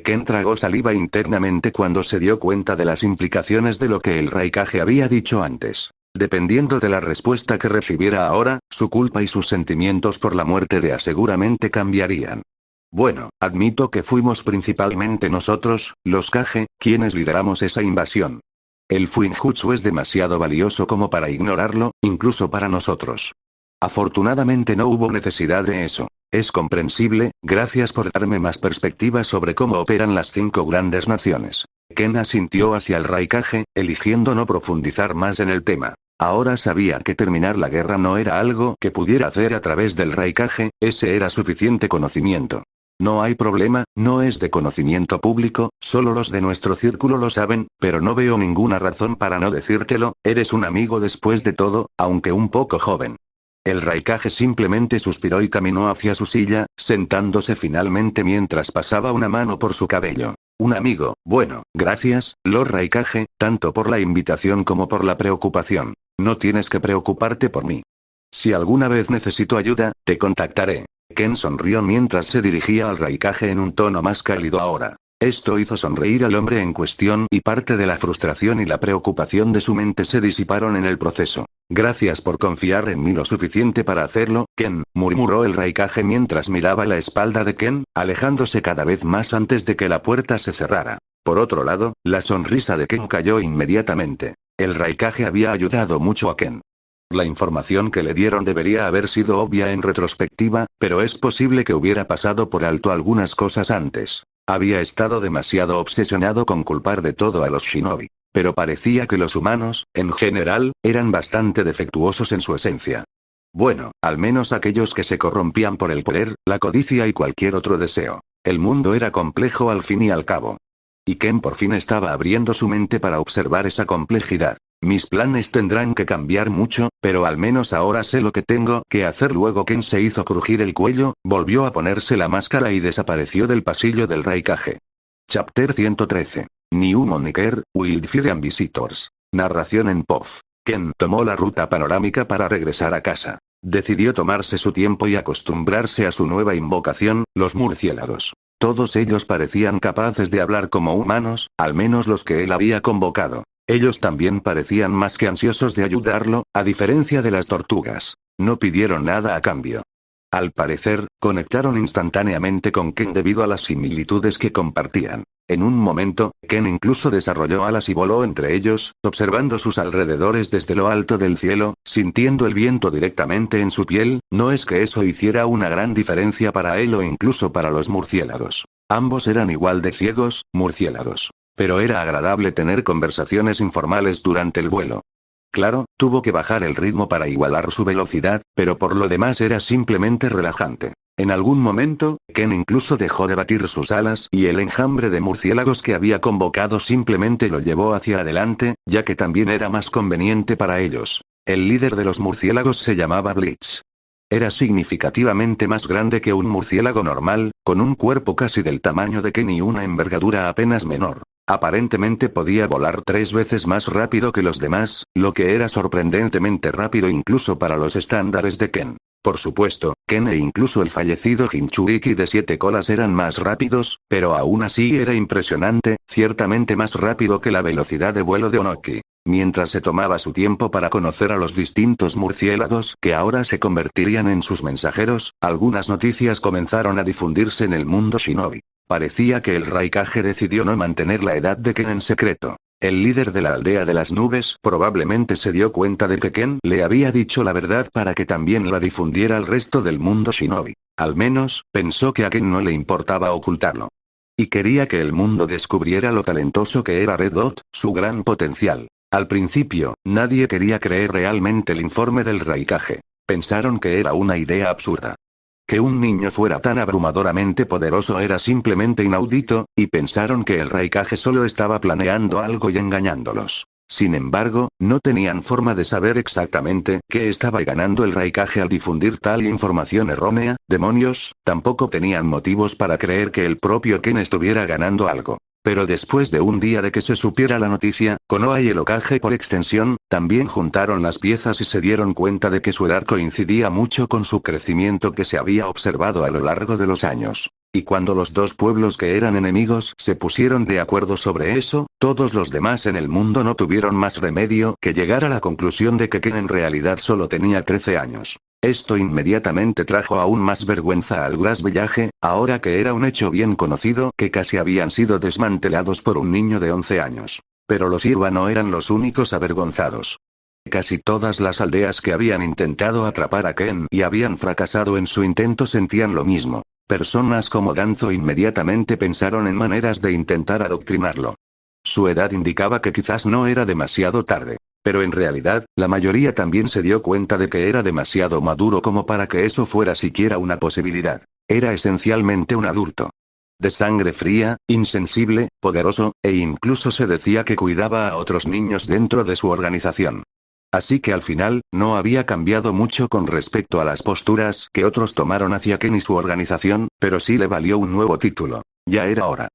Ken tragó saliva internamente cuando se dio cuenta de las implicaciones de lo que el Raikage había dicho antes. Dependiendo de la respuesta que recibiera ahora, su culpa y sus sentimientos por la muerte de A seguramente cambiarían. Bueno, admito que fuimos principalmente nosotros, los Kage, quienes lideramos esa invasión. El Fuinjutsu es demasiado valioso como para ignorarlo, incluso para nosotros. Afortunadamente no hubo necesidad de eso. Es comprensible, gracias por darme más perspectiva sobre cómo operan las 5 grandes naciones. Ken asintió hacia el Raikage, eligiendo no profundizar más en el tema. Ahora sabía que terminar la guerra no era algo que pudiera hacer a través del Raikage, ese era suficiente conocimiento. No hay problema, no es de conocimiento público, solo los de nuestro círculo lo saben, pero no veo ninguna razón para no decírtelo, eres un amigo después de todo, aunque un poco joven. El Raikage simplemente suspiró y caminó hacia su silla, sentándose finalmente mientras pasaba una mano por su cabello. Un amigo, bueno, gracias, Lord Raikage, tanto por la invitación como por la preocupación. No tienes que preocuparte por mí. Si alguna vez necesito ayuda, te contactaré. Ken sonrió mientras se dirigía al Raikage en un tono más cálido ahora. Esto hizo sonreír al hombre en cuestión y parte de la frustración y la preocupación de su mente se disiparon en el proceso. Gracias por confiar en mí lo suficiente para hacerlo, Ken, murmuró el Raikage mientras miraba la espalda de Ken, alejándose cada vez más antes de que la puerta se cerrara. Por otro lado, la sonrisa de Ken cayó inmediatamente. El Raikage había ayudado mucho a Ken. La información que le dieron debería haber sido obvia en retrospectiva, pero es posible que hubiera pasado por alto algunas cosas antes. Había estado demasiado obsesionado con culpar de todo a los shinobi. Pero parecía que los humanos, en general, eran bastante defectuosos en su esencia. Bueno, al menos aquellos que se corrompían por el poder, la codicia y cualquier otro deseo. El mundo era complejo al fin y al cabo. Y Ken por fin estaba abriendo su mente para observar esa complejidad. Mis planes tendrán que cambiar mucho, pero al menos ahora sé lo que tengo que hacer. Luego Ken se hizo crujir el cuello, volvió a ponerse la máscara y desapareció del pasillo del Raikage. Chapter 113. New Moniker, Wildfire and Visitors. Narración en POV. Ken tomó la ruta panorámica para regresar a casa. Decidió tomarse su tiempo y acostumbrarse a su nueva invocación, los murciélagos. Todos ellos parecían capaces de hablar como humanos, al menos los que él había convocado. Ellos también parecían más que ansiosos de ayudarlo, a diferencia de las tortugas. No pidieron nada a cambio. Al parecer, conectaron instantáneamente con Ken debido a las similitudes que compartían. En un momento, Ken incluso desarrolló alas y voló entre ellos, observando sus alrededores desde lo alto del cielo, sintiendo el viento directamente en su piel. No es que eso hiciera una gran diferencia para él o incluso para los murciélagos. Ambos eran igual de ciegos, murciélagos. Pero era agradable tener conversaciones informales durante el vuelo. Claro, tuvo que bajar el ritmo para igualar su velocidad, pero por lo demás era simplemente relajante. En algún momento, Ken incluso dejó de batir sus alas y el enjambre de murciélagos que había convocado simplemente lo llevó hacia adelante, ya que también era más conveniente para ellos. El líder de los murciélagos se llamaba Blitz. Era significativamente más grande que un murciélago normal, con un cuerpo casi del tamaño de Ken y una envergadura apenas menor. Aparentemente podía volar 3 veces más rápido que los demás, lo que era sorprendentemente rápido incluso para los estándares de Ken. Por supuesto, Ken e incluso el fallecido Jinchuriki de 7 colas eran más rápidos, pero aún así era impresionante, ciertamente más rápido que la velocidad de vuelo de Onoki. Mientras se tomaba su tiempo para conocer a los distintos murciélagos que ahora se convertirían en sus mensajeros, algunas noticias comenzaron a difundirse en el mundo shinobi. Parecía que el Raikage decidió no mantener la edad de Ken en secreto. El líder de la aldea de las nubes probablemente se dio cuenta de que Ken le había dicho la verdad para que también la difundiera al resto del mundo shinobi. Al menos, pensó que a Ken no le importaba ocultarlo. Y quería que el mundo descubriera lo talentoso que era Red Dot, su gran potencial. Al principio, nadie quería creer realmente el informe del Raikage. Pensaron que era una idea absurda. Que un niño fuera tan abrumadoramente poderoso era simplemente inaudito, y pensaron que el Raikage solo estaba planeando algo y engañándolos. Sin embargo, no tenían forma de saber exactamente qué estaba ganando el Raikage al difundir tal información errónea. Demonios, tampoco tenían motivos para creer que el propio Ken estuviera ganando algo. Pero después de un día de que se supiera la noticia, Konoha y el Hokage por extensión, también juntaron las piezas y se dieron cuenta de que su edad coincidía mucho con su crecimiento que se había observado a lo largo de los años. Y cuando los dos pueblos que eran enemigos se pusieron de acuerdo sobre eso, todos los demás en el mundo no tuvieron más remedio que llegar a la conclusión de que Ken en realidad solo tenía 13 años. Esto inmediatamente trajo aún más vergüenza al Grass Village, ahora que era un hecho bien conocido que casi habían sido desmantelados por un niño de 11 años. Pero los Irwa no eran los únicos avergonzados. Casi todas las aldeas que habían intentado atrapar a Ken y habían fracasado en su intento sentían lo mismo. Personas como Danzo inmediatamente pensaron en maneras de intentar adoctrinarlo. Su edad indicaba que quizás no era demasiado tarde. Pero en realidad, la mayoría también se dio cuenta de que era demasiado maduro como para que eso fuera siquiera una posibilidad. Era esencialmente un adulto. De sangre fría, insensible, poderoso, e incluso se decía que cuidaba a otros niños dentro de su organización. Así que al final, no había cambiado mucho con respecto a las posturas que otros tomaron hacia Ken y su organización, pero sí le valió un nuevo título. Ya era hora.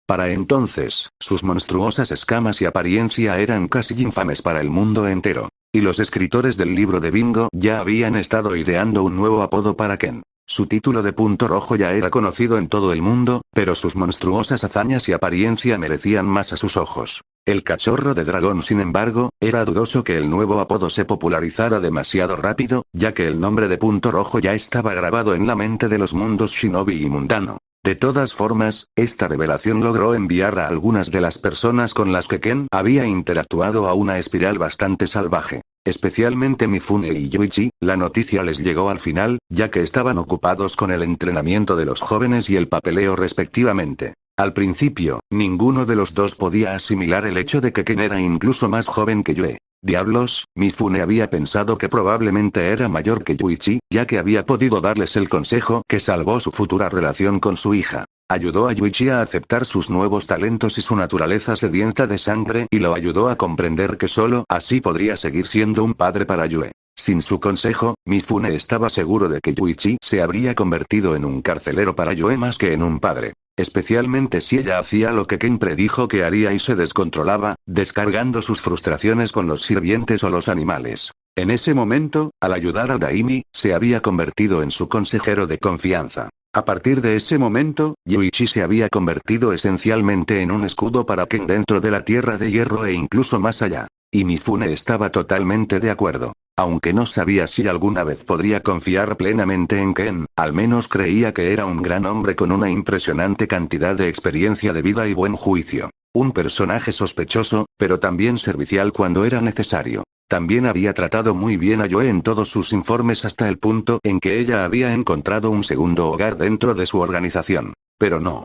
Para entonces, sus monstruosas escamas y apariencia eran casi infames para el mundo entero. Y los escritores del libro de Bingo ya habían estado ideando un nuevo apodo para Ken. Su título de punto rojo ya era conocido en todo el mundo, pero sus monstruosas hazañas y apariencia merecían más a sus ojos. El cachorro de dragón, sin embargo, era dudoso que el nuevo apodo se popularizara demasiado rápido, ya que el nombre de punto rojo ya estaba grabado en la mente de los mundos shinobi y mundano. De todas formas, esta revelación logró enviar a algunas de las personas con las que Ken había interactuado a una espiral bastante salvaje. Especialmente Mifune y Yuichi, la noticia les llegó al final, ya que estaban ocupados con el entrenamiento de los jóvenes y el papeleo respectivamente. Al principio, ninguno de los dos podía asimilar el hecho de que Ken era incluso más joven que Yue. Diablos, Mifune había pensado que probablemente era mayor que Yuichi, ya que había podido darles el consejo que salvó su futura relación con su hija. Ayudó a Yuichi a aceptar sus nuevos talentos y su naturaleza sedienta de sangre y lo ayudó a comprender que solo así podría seguir siendo un padre para Yue. Sin su consejo, Mifune estaba seguro de que Yuichi se habría convertido en un carcelero para Yue más que en un padre. Especialmente si ella hacía lo que Ken predijo que haría y se descontrolaba, descargando sus frustraciones con los sirvientes o los animales. En ese momento, al ayudar a Daini, se había convertido en su consejero de confianza. A partir de ese momento, Yuichi se había convertido esencialmente en un escudo para Ken dentro de la Tierra de Hierro e incluso más allá. Y Mifune estaba totalmente de acuerdo. Aunque no sabía si alguna vez podría confiar plenamente en Ken, al menos creía que era un gran hombre con una impresionante cantidad de experiencia de vida y buen juicio. Un personaje sospechoso, pero también servicial cuando era necesario. También había tratado muy bien a Yue en todos sus informes hasta el punto en que ella había encontrado un segundo hogar dentro de su organización. Pero no.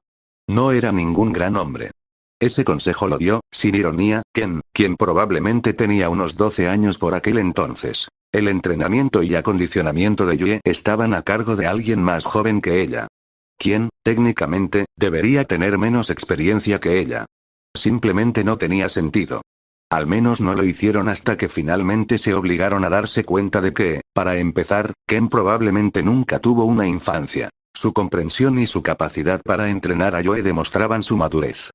No era ningún gran hombre. Ese consejo lo dio, sin ironía, Ken, quien probablemente tenía unos 12 años por aquel entonces. El entrenamiento y acondicionamiento de Yue estaban a cargo de alguien más joven que ella. Quien, técnicamente, debería tener menos experiencia que ella. Simplemente no tenía sentido. Al menos no lo hicieron hasta que finalmente se obligaron a darse cuenta de que, para empezar, Ken probablemente nunca tuvo una infancia. Su comprensión y su capacidad para entrenar a Yue demostraban su madurez.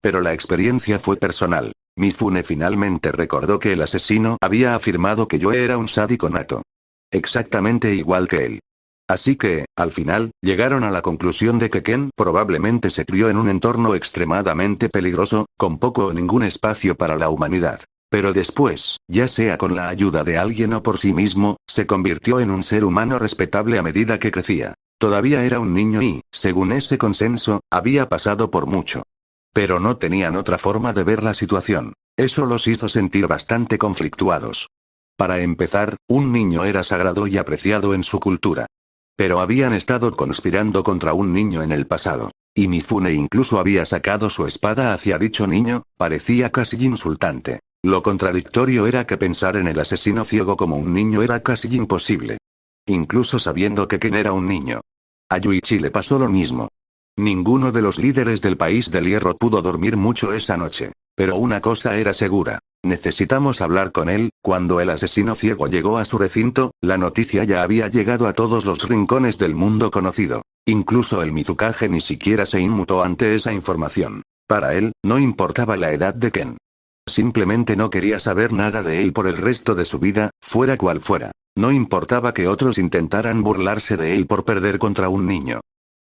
Pero la experiencia fue personal. Mifune finalmente recordó que el asesino había afirmado que Yue era un sádico nato. Exactamente igual que él. Así que, al final, llegaron a la conclusión de que Ken probablemente se crió en un entorno extremadamente peligroso, con poco o ningún espacio para la humanidad. Pero después, ya sea con la ayuda de alguien o por sí mismo, se convirtió en un ser humano respetable a medida que crecía. Todavía era un niño y, según ese consenso, había pasado por mucho. Pero no tenían otra forma de ver la situación. Eso los hizo sentir bastante conflictuados. Para empezar, un niño era sagrado y apreciado en su cultura. Pero habían estado conspirando contra un niño en el pasado. Y Mifune incluso había sacado su espada hacia dicho niño, parecía casi insultante. Lo contradictorio era que pensar en el asesino ciego como un niño era casi imposible. Incluso sabiendo que Ken era un niño. A Yuichi le pasó lo mismo. Ninguno de los líderes del país del hierro pudo dormir mucho esa noche. Pero una cosa era segura. Necesitamos hablar con él. Cuando el asesino ciego llegó a su recinto, la noticia ya había llegado a todos los rincones del mundo conocido. Incluso el Mizukage ni siquiera se inmutó ante esa información. Para él, no importaba la edad de Ken. Simplemente no quería saber nada de él por el resto de su vida, fuera cual fuera. No importaba que otros intentaran burlarse de él por perder contra un niño.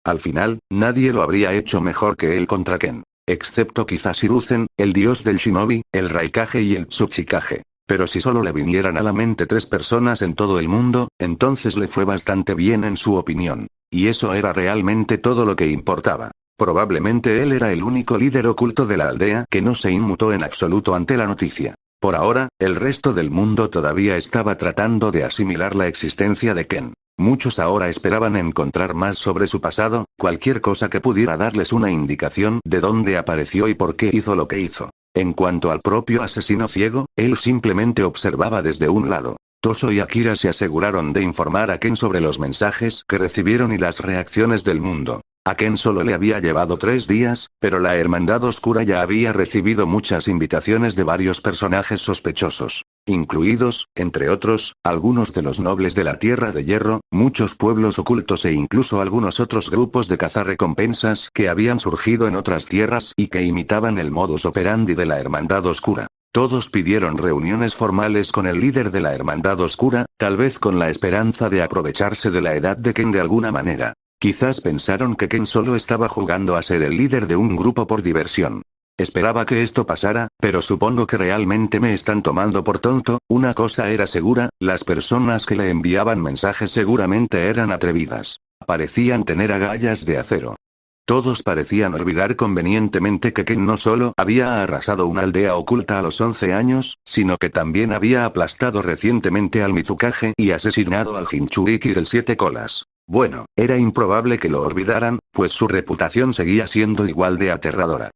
Al final, nadie lo habría hecho mejor que él contra Ken. Excepto quizás Hiruzen, el dios del shinobi, el Raikage y el Tsuchikage. Pero si solo le vinieran a la mente 3 personas en todo el mundo, entonces le fue bastante bien en su opinión. Y eso era realmente todo lo que importaba. Probablemente él era el único líder oculto de la aldea que no se inmutó en absoluto ante la noticia. Por ahora, el resto del mundo todavía estaba tratando de asimilar la existencia de Ken. Muchos ahora esperaban encontrar más sobre su pasado, cualquier cosa que pudiera darles una indicación de dónde apareció y por qué hizo lo que hizo. En cuanto al propio asesino ciego, él simplemente observaba desde un lado. Toso y Akira se aseguraron de informar a Ken sobre los mensajes que recibieron y las reacciones del mundo. A Ken solo le había llevado 3 días, pero la Hermandad Oscura ya había recibido muchas invitaciones de varios personajes sospechosos, incluidos, entre otros, algunos de los nobles de la Tierra de Hierro, muchos pueblos ocultos e incluso algunos otros grupos de cazarrecompensas que habían surgido en otras tierras y que imitaban el modus operandi de la Hermandad Oscura. Todos pidieron reuniones formales con el líder de la Hermandad Oscura, tal vez con la esperanza de aprovecharse de la edad de Ken de alguna manera. Quizás pensaron que Ken solo estaba jugando a ser el líder de un grupo por diversión. Esperaba que esto pasara, pero supongo que realmente me están tomando por tonto. Una cosa era segura, las personas que le enviaban mensajes seguramente eran atrevidas. Parecían tener agallas de acero. Todos parecían olvidar convenientemente que Ken no solo había arrasado una aldea oculta a los 11 años, sino que también había aplastado recientemente al Mizukage y asesinado al Jinchuriki del Siete Colas. Bueno, era improbable que lo olvidaran, pues su reputación seguía siendo igual de aterradora.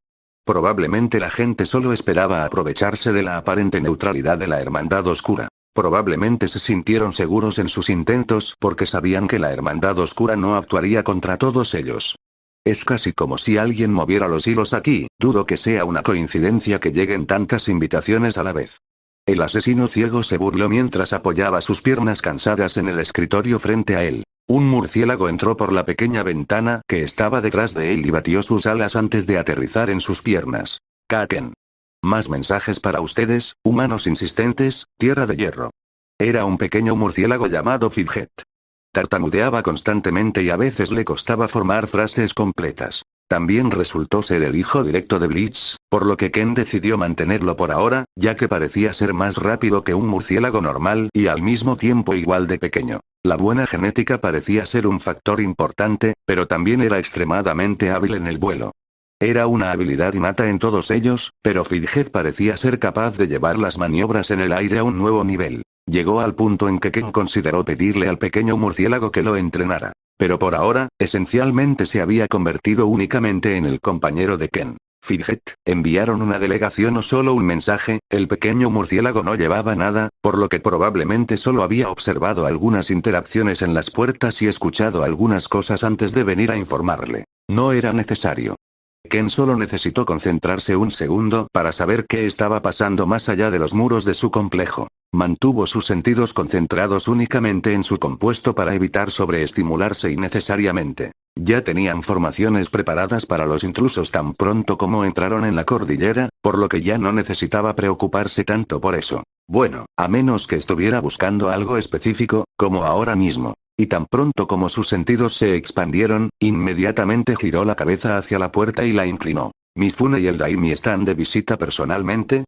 Probablemente la gente solo esperaba aprovecharse de la aparente neutralidad de la Hermandad Oscura. Probablemente se sintieron seguros en sus intentos porque sabían que la Hermandad Oscura no actuaría contra todos ellos. Es casi como si alguien moviera los hilos aquí, dudo que sea una coincidencia que lleguen tantas invitaciones a la vez. El asesino ciego se burló mientras apoyaba sus piernas cansadas en el escritorio frente a él. Un murciélago entró por la pequeña ventana que estaba detrás de él y batió sus alas antes de aterrizar en sus piernas. Kaken. Más mensajes para ustedes, humanos insistentes, tierra de hierro. Era un pequeño murciélago llamado Fidget. Tartamudeaba constantemente y a veces le costaba formar frases completas. También resultó ser el hijo directo de Blitz, por lo que Ken decidió mantenerlo por ahora, ya que parecía ser más rápido que un murciélago normal y al mismo tiempo igual de pequeño. La buena genética parecía ser un factor importante, pero también era extremadamente hábil en el vuelo. Era una habilidad innata en todos ellos, pero Fidget parecía ser capaz de llevar las maniobras en el aire a un nuevo nivel. Llegó al punto en que Ken consideró pedirle al pequeño murciélago que lo entrenara. Pero por ahora, esencialmente se había convertido únicamente en el compañero de Ken. Fidget, enviaron una delegación o solo un mensaje, el pequeño murciélago no llevaba nada, por lo que probablemente solo había observado algunas interacciones en las puertas y escuchado algunas cosas antes de venir a informarle. No era necesario. Ken solo necesitó concentrarse un segundo para saber qué estaba pasando más allá de los muros de su complejo. Mantuvo sus sentidos concentrados únicamente en su compuesto para evitar sobreestimularse innecesariamente. Ya tenían formaciones preparadas para los intrusos tan pronto como entraron en la cordillera, por lo que ya no necesitaba preocuparse tanto por eso. Bueno, a menos que estuviera buscando algo específico, como ahora mismo. Y tan pronto como sus sentidos se expandieron, inmediatamente giró la cabeza hacia la puerta y la inclinó. ¿Mifune y el Daimi están de visita personalmente?